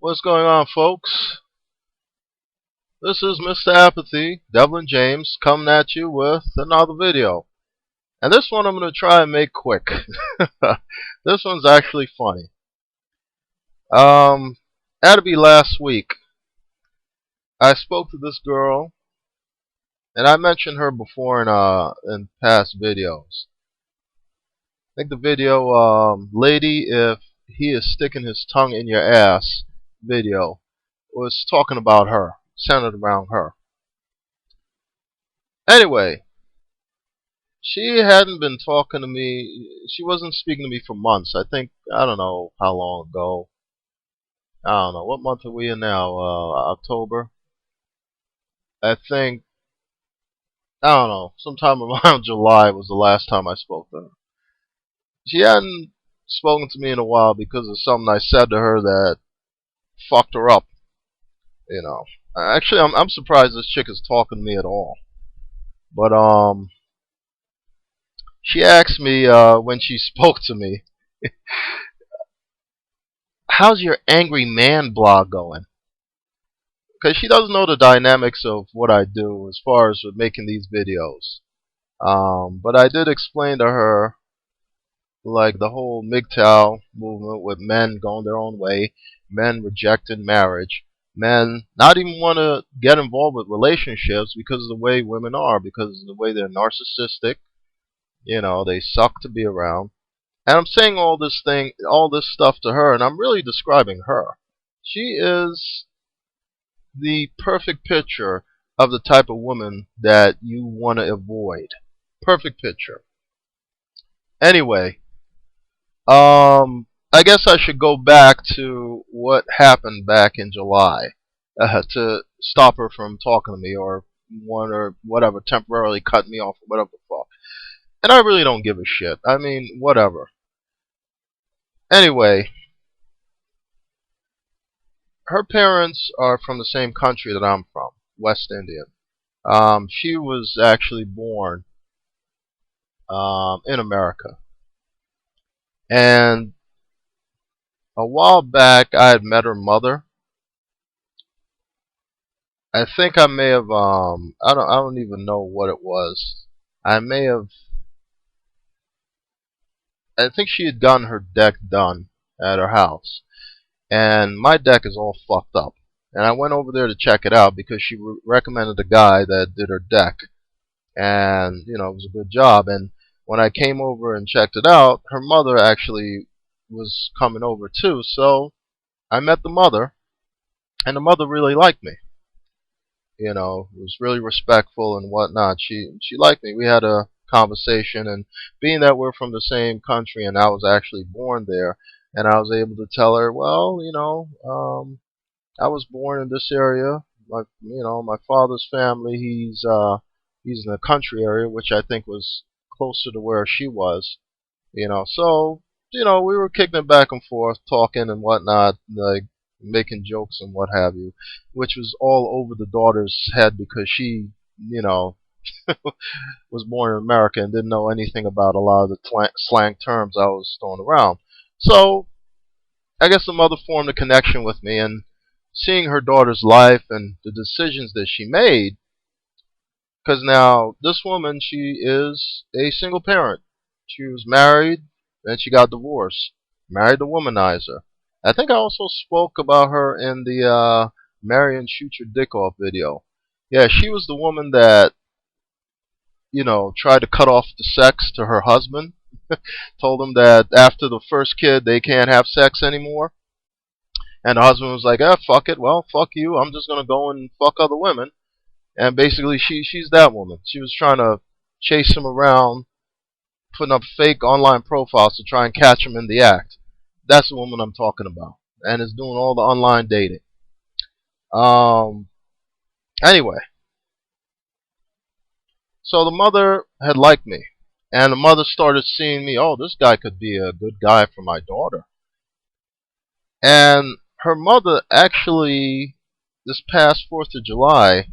What's going on, folks? This is Mr. Apathy, Devlin James, coming at you with another video. And this one I'm going to try and make quick. This one's actually funny. Had to be last week. I spoke to this girl, and I mentioned her before in past videos. I think the video, Lady, if he is sticking his tongue in your ass video, was talking about her, centered around her. Anyway, she hadn't been talking to me. She wasn't speaking to me for months. I don't know how long ago. I don't know. What month are we in now? October. I don't know. Sometime around July was the last time I spoke to her. She hadn't spoken to me in a while because of something I said to her that fucked her up. You know. Actually, I'm surprised this chick is talking to me at all. But she asked me when she spoke to me, "How's your angry man blog going?" Because she doesn't know the dynamics of what I do as far as with making these videos. But I did explain to her like the whole MGTOW movement with men going their own way, men rejecting marriage, men not even want to get involved with relationships because of the way women are, because of the way they're narcissistic. You know, they suck to be around. And I'm saying all this stuff to her, and I'm really describing her. She is the perfect picture of the type of woman that you want to avoid. Perfect picture. Anyway, I guess I should go back to what happened back in July to stop her from talking to me or whatever, temporarily cut me off or whatever the fuck. And I really don't give a shit. I mean, whatever. Anyway, her parents are from the same country that I'm from, West Indian. She was actually born in America. And a while back, I had met her mother. I think I may have, I don't even know what it was. I think she had gotten her deck done at her house. And my deck is all fucked up. And I went over there to check it out because she recommended a guy that did her deck. And, you know, it was a good job. And when I came over and checked it out, her mother actually was coming over too. So I met the mother, and the mother really liked me. You know, was really respectful and whatnot. She liked me. We had a conversation, and being that we're from the same country and I was actually born there, and I was able to tell her, well, you know, I was born in this area. My father's family, he's in a country area, which I think was closer to where she was. You know, so we were kicking it back and forth, talking and whatnot, like making jokes and what have you, which was all over the daughter's head because she, was born in America and didn't know anything about a lot of the slang terms I was throwing around. So I guess the mother formed a connection with me, and seeing her daughter's life and the decisions that she made, because now this woman, she is a single parent. She was married, then she got divorced, married a womanizer. I think I also spoke about her in the Marry and Shoot Your Dick Off video. Yeah, she was the woman that, tried to cut off the sex to her husband. Told him that after the first kid, they can't have sex anymore. And the husband was like, fuck it. Well, fuck you. I'm just going to go and fuck other women. And basically, she's that woman. She was trying to chase him around, putting up fake online profiles to try and catch him in the act. That's the woman I'm talking about. And is doing all the online dating. Anyway. So the mother had liked me. And the mother started seeing me, oh, this guy could be a good guy for my daughter. And her mother actually, this past 4th of July,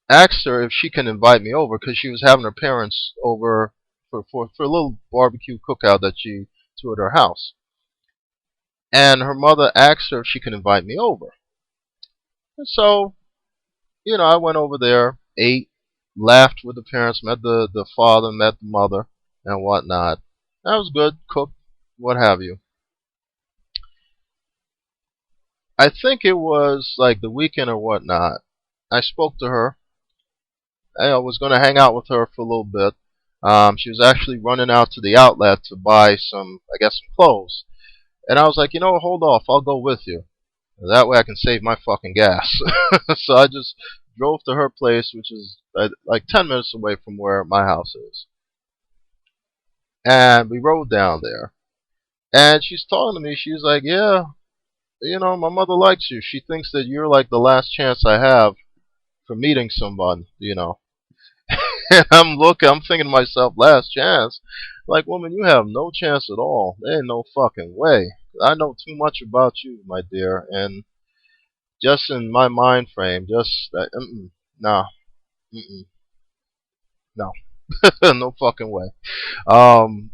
asked her if she can invite me over because she was having her parents over for a little barbecue cookout that she threw at her house. And her mother asked her if she could invite me over. And so, I went over there, ate, laughed with the parents, met the father, met the mother, and whatnot. That was good, cooked, what have you. I think it was like the weekend or whatnot. I spoke to her. I was going to hang out with her for a little bit. She was actually running out to the outlet to buy some clothes. And I was like, hold off, I'll go with you. That way I can save my fucking gas. So I just drove to her place, which is like 10 minutes away from where my house is. And we rode down there. And she's talking to me. She's like, yeah, my mother likes you. She thinks that you're like the last chance I have for meeting someone. And I'm thinking to myself, last chance? Like, woman, you have no chance at all. There ain't no fucking way. I know too much about you, my dear, and just in my mind frame, nah, mm-mm, no, no fucking way. Um,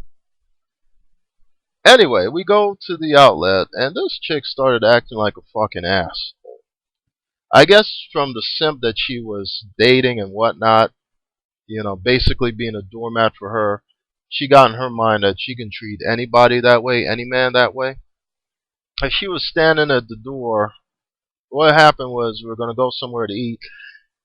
anyway, we go to the outlet, and this chick started acting like a fucking ass. I guess from the simp that she was dating and whatnot, basically being a doormat for her, she got in her mind that she can treat anybody that way, any man that way. If she was standing at the door, what happened was we were going to go somewhere to eat,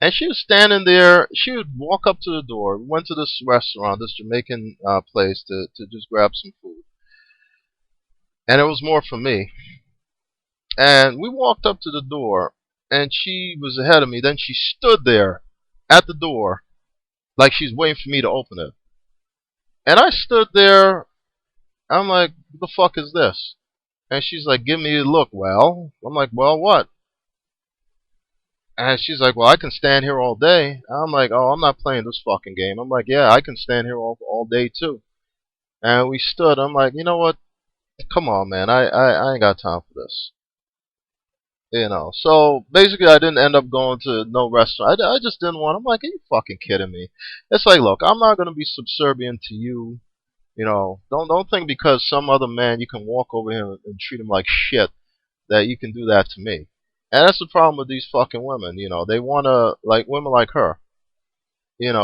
and she was standing there. She would walk up to the door. We went to this restaurant, this Jamaican place, to just grab some food. And it was more for me. And we walked up to the door, and she was ahead of me. Then she stood there at the door like she's waiting for me to open it. And I stood there. I'm like, what the fuck is this? And she's like, give me a look. Well, I'm like, well, what? And she's like, well, I can stand here all day. I'm like, oh, I'm not playing this fucking game. I'm like, yeah, I can stand here all day too. And we stood. I'm like, you know what? Come on, man. I ain't got time for this. So basically, I didn't end up going to no restaurant. I just didn't want. I'm like, are you fucking kidding me? It's like, look, I'm not gonna be subservient to you. Don't think because some other man you can walk over him and treat him like shit that you can do that to me. And that's the problem with these fucking women. They wanna like women like her.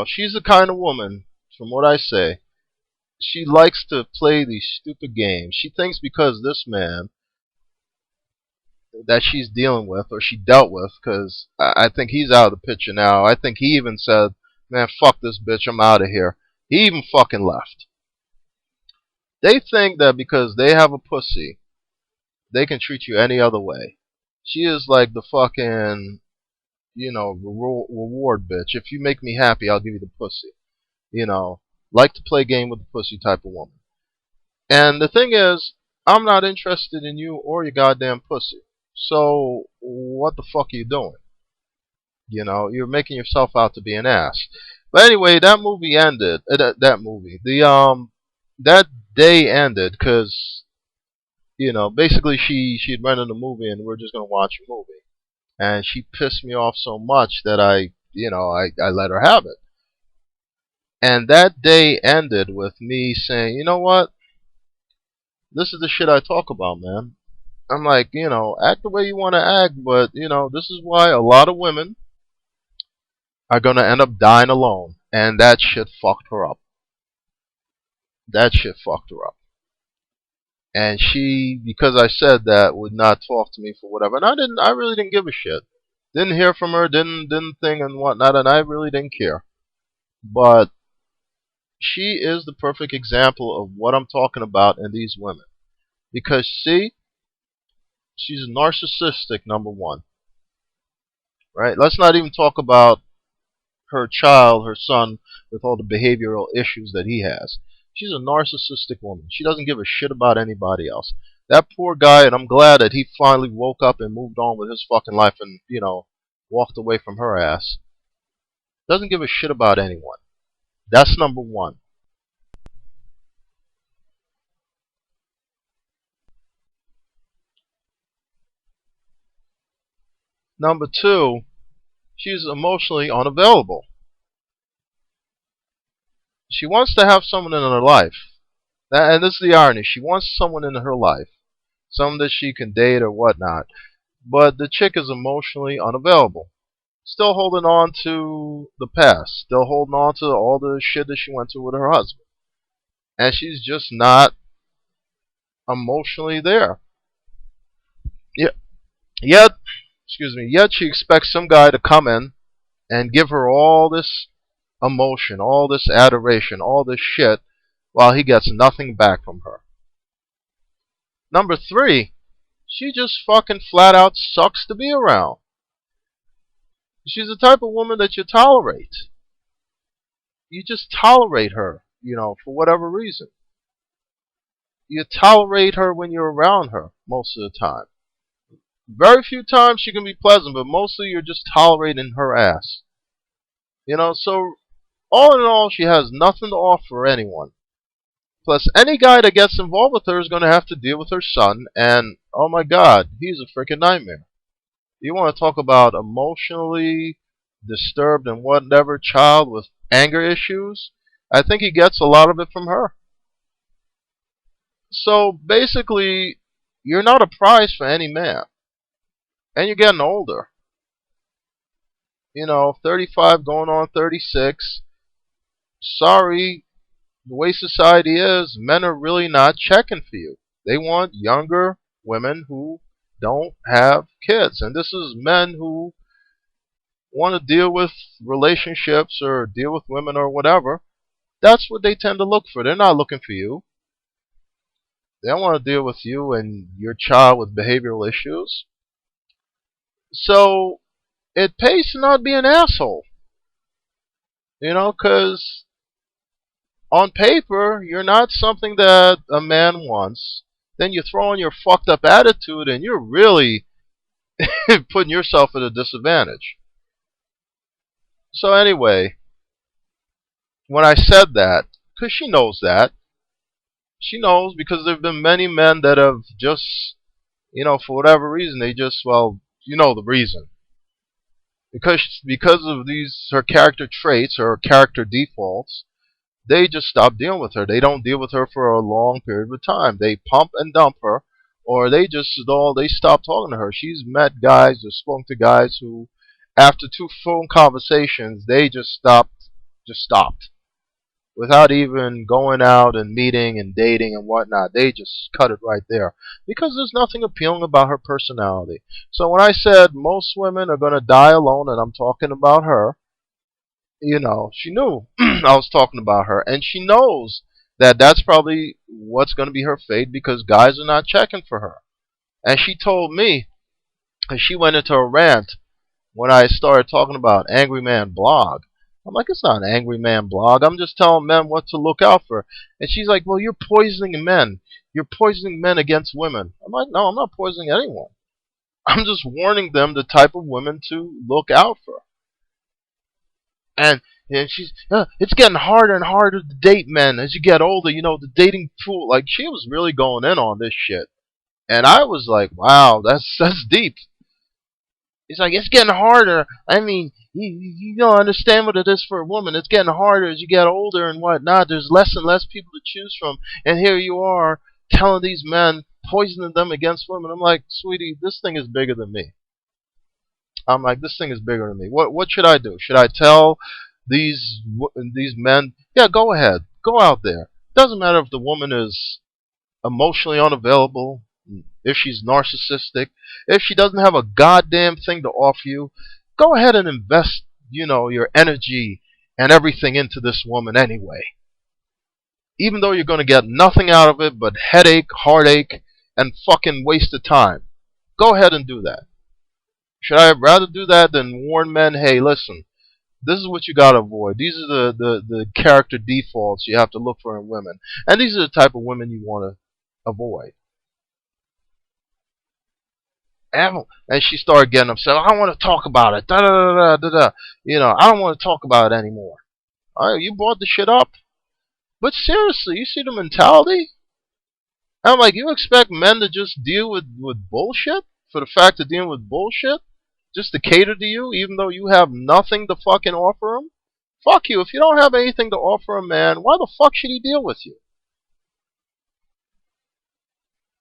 She's the kind of woman, from what I say, she likes to play these stupid games. She thinks because this man that she's dealing with, or she dealt with, because I think he's out of the picture now. I think he even said, man, fuck this bitch, I'm out of here. He even fucking left. They think that because they have a pussy, they can treat you any other way. She is like the fucking, reward bitch. If you make me happy, I'll give you the pussy. Like to play game with the pussy type of woman. And the thing is, I'm not interested in you or your goddamn pussy. So what the fuck are you doing? You're making yourself out to be an ass. But anyway, that movie ended. That day ended because basically she had rented a movie and we are just gonna watch a movie, and she pissed me off so much that I let her have it. And that day ended with me saying, you know what? This is the shit I talk about, man. I'm like, act the way you want to act, but, this is why a lot of women are going to end up dying alone. And that shit fucked her up. That shit fucked her up. And she, because I said that, would not talk to me for whatever. And I really didn't give a shit. Didn't hear from her, didn't think and whatnot, and I really didn't care. But she is the perfect example of what I'm talking about in these women. Because, see, she's narcissistic, number one. Right? Let's not even talk about her child, her son, with all the behavioral issues that he has. She's a narcissistic woman. She doesn't give a shit about anybody else. That poor guy, and I'm glad that he finally woke up and moved on with his fucking life and, walked away from her ass. Doesn't give a shit about anyone. That's number one. Number two, she's emotionally unavailable. She wants to have someone in her life. And this is the irony. She wants someone in her life. some that she can date or whatnot. But the chick is emotionally unavailable. Still holding on to the past. Still holding on to all the shit that she went through with her husband. And she's just not emotionally there. Yet, yet, excuse me, yet she expects some guy to come in and give her all this emotion, all this adoration, all this shit, while he gets nothing back from her. Number three, she just fucking flat out sucks to be around. She's the type of woman that you tolerate. You just tolerate her, for whatever reason. You tolerate her when you're around her most of the time. Very few times she can be pleasant, but mostly you're just tolerating her ass. So all in all, she has nothing to offer anyone. Plus, any guy that gets involved with her is going to have to deal with her son, and oh my god, he's a freaking nightmare. You want to talk about emotionally disturbed and whatever child with anger issues? I think he gets a lot of it from her. So basically, you're not a prize for any man. And you're getting older. 35 going on 36. Sorry, the way society is, men are really not checking for you. They want younger women who don't have kids. And this is men who want to deal with relationships or deal with women or whatever. That's what they tend to look for. They're not looking for you. They don't want to deal with you and your child with behavioral issues. So it pays to not be an asshole. Because on paper, you're not something that a man wants. Then you throw in your fucked up attitude and you're really putting yourself at a disadvantage. So anyway, when I said that, because she knows that, she knows because there have been many men that have just, for whatever reason, they just, the reason. Because of her character traits, her character defaults, they just stop dealing with her. They don't deal with her for a long period of time. They pump and dump her, or they stop talking to her. She's met guys or spoken to guys who, after 2 phone conversations, they just stopped, without even going out and meeting and dating and whatnot. They just cut it right there because there's nothing appealing about her personality. So when I said most women are going to die alone, and I'm talking about her, she knew I was talking about her, and she knows that that's probably what's going to be her fate because guys are not checking for her. And she told me, and she went into a rant when I started talking about Angry Man Blog. I'm like, it's not an Angry Man Blog. I'm just telling men what to look out for. And she's like, well, you're poisoning men. You're poisoning men against women. I'm like, no, I'm not poisoning anyone. I'm just warning them the type of women to look out for. And she's, it's getting harder and harder to date men as you get older. The dating pool. Like, she was really going in on this shit. And I was like, wow, that's deep. It's like, it's getting harder. I mean, you don't understand what it is for a woman. It's getting harder as you get older and whatnot. There's less and less people to choose from. And here you are telling these men, poisoning them against women. I'm like, sweetie, this thing is bigger than me. I'm like, this thing is bigger than me. What should I do? Should I tell these men, yeah, go ahead. Go out there. Doesn't matter if the woman is emotionally unavailable, if she's narcissistic, if she doesn't have a goddamn thing to offer you, go ahead and invest, your energy and everything into this woman anyway. Even though you're going to get nothing out of it but headache, heartache, and fucking waste of time. Go ahead and do that. Should I rather do that than warn men, hey, listen, this is what you got to avoid. These are the character defaults you have to look for in women. And these are the type of women you want to avoid. And she started getting upset. I don't want to talk about it. Da, da, da, da, da. I don't want to talk about it anymore. All right, you brought the shit up. But seriously, you see the mentality? I'm like, you expect men to just deal with bullshit? For the fact of dealing with bullshit? Just to cater to you, even though you have nothing to fucking offer him? Fuck you. If you don't have anything to offer a man, why the fuck should he deal with you?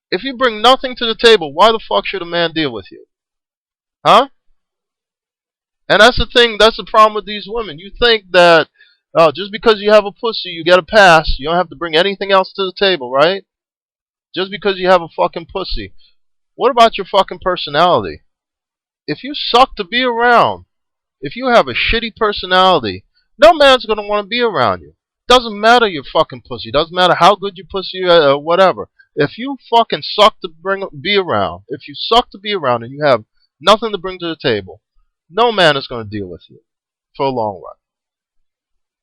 If you bring nothing to the table, why the fuck should a man deal with you? Huh? And that's the thing, that's the problem with these women. You think that just because you have a pussy, you get a pass. You don't have to bring anything else to the table, right? Just because you have a fucking pussy. What about your fucking personality? If you suck to be around, if you have a shitty personality, no man's going to want to be around you. Doesn't matter your fucking pussy. Doesn't matter how good your pussy is or whatever. If you fucking suck to be around, if you suck to be around and you have nothing to bring to the table, no man is going to deal with you for a long run.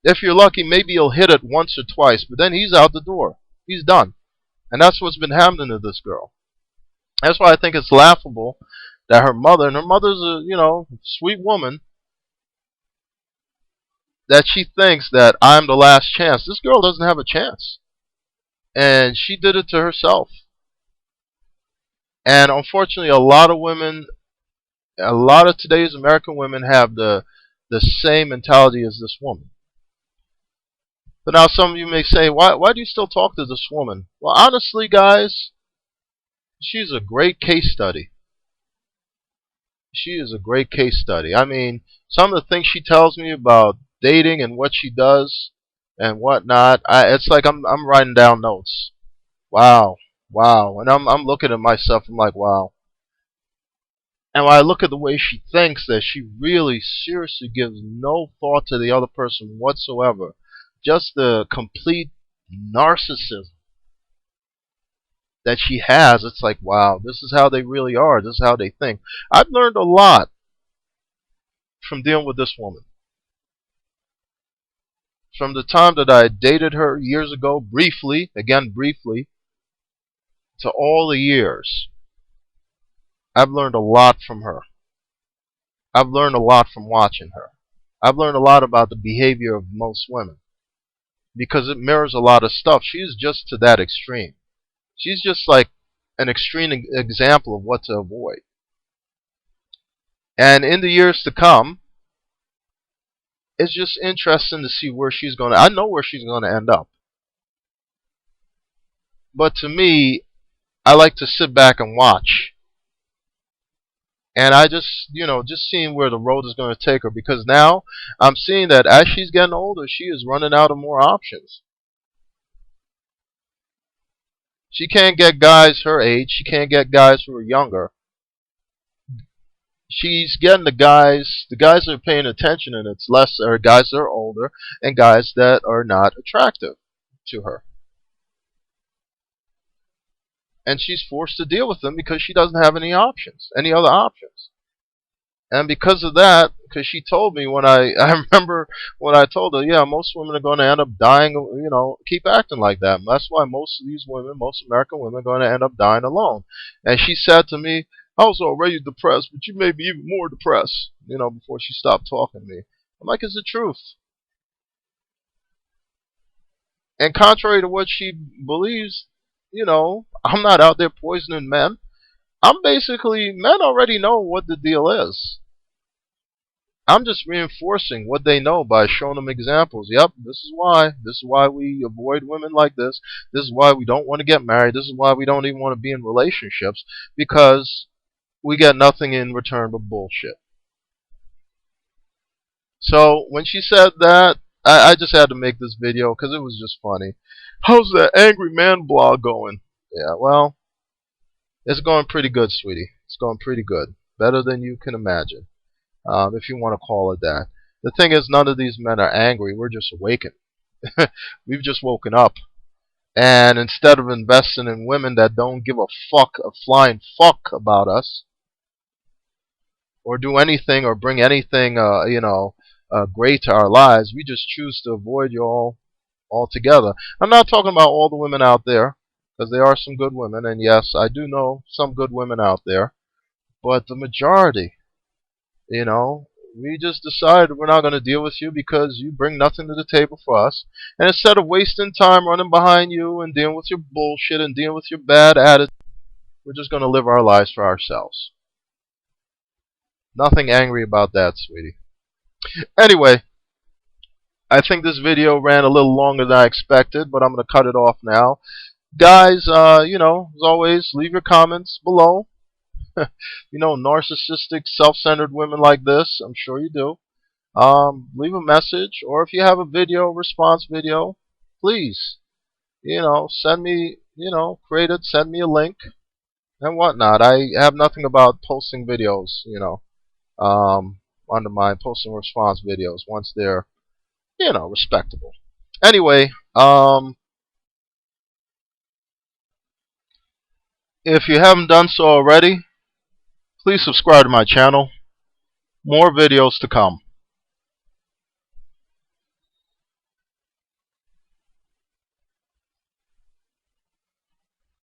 If you're lucky, maybe he'll hit it once or twice, but then he's out the door. He's done. And that's what's been happening to this girl. That's why I think it's laughable that her mother, and her mother's a, sweet woman, that she thinks that I'm the last chance. This girl doesn't have a chance. And she did it to herself. And unfortunately, a lot of women, a lot of today's American women have the same mentality as this woman. But now some of you may say, why do you still talk to this woman? Well, honestly, guys, she's a great case study. She is a great case study. I mean, some of the things she tells me about dating and what she does and whatnot, it's like I'm writing down notes. Wow, wow, and I'm looking at myself. I'm like, wow. And when I look at the way she thinks, that she really seriously gives no thought to the other person whatsoever, just the complete narcissism that she has, it's like, wow, this is how they really are. This is how they think. I've learned a lot from dealing with this woman. From the time that I dated her years ago, briefly, to all the years, I've learned a lot from her. I've learned a lot from watching her. I've learned a lot about the behavior of most women, because it mirrors a lot of stuff. She's just to that extreme. She's just like an extreme example of what to avoid. And in the years to come, it's just interesting to see where she's going to... I know where she's going to end up. But to me, I like to sit back and watch. And I just, just seeing where the road is going to take her. Because now, I'm seeing that as she's getting older, she is running out of more options. She can't get guys her age. She can't get guys who are younger. She's getting the guys that are paying attention, and it's less are guys that are older and guys that are not attractive to her. And she's forced to deal with them because she doesn't have any other options. And because of that, because she told me when I remember when I told her, yeah, most women are going to end up dying, keep acting like that. And that's why most of these women, most American women, are going to end up dying alone. And she said to me, I was already depressed, but you made me even more depressed, before she stopped talking to me. I'm like, it's the truth. And contrary to what she believes, I'm not out there poisoning men. Men already know what the deal is. I'm just reinforcing what they know by showing them examples. Yep, this is why. This is why we avoid women like this. This is why we don't want to get married. This is why we don't even want to be in relationships. Because we get nothing in return but bullshit. So when she said that, I just had to make this video because it was just funny. How's that Angry Man blog going? Yeah, well, it's going pretty good, sweetie. It's going pretty good. Better than you can imagine. If you want to call it that. The thing is, none of these men are angry. We're just awakened. We've just woken up. And instead of investing in women that don't give a flying fuck about us, or do anything, or bring anything, great to our lives, we just choose to avoid you all altogether. I'm not talking about all the women out there, because there are some good women, and yes, I do know some good women out there, but the majority, we just decided we're not going to deal with you because you bring nothing to the table for us. And instead of wasting time running behind you and dealing with your bullshit and dealing with your bad attitude, we're just going to live our lives for ourselves. Nothing angry about that, sweetie. Anyway, I think this video ran a little longer than I expected, but I'm going to cut it off now. Guys, as always, leave your comments below. Narcissistic, self-centered women like this, I'm sure you do. Leave a message, or if you have a video response video, please, send me, create it, send me a link and whatnot. I have nothing about posting videos, under my post and response videos once they're, respectable. Anyway, if you haven't done so already, please subscribe to my channel. More videos to come.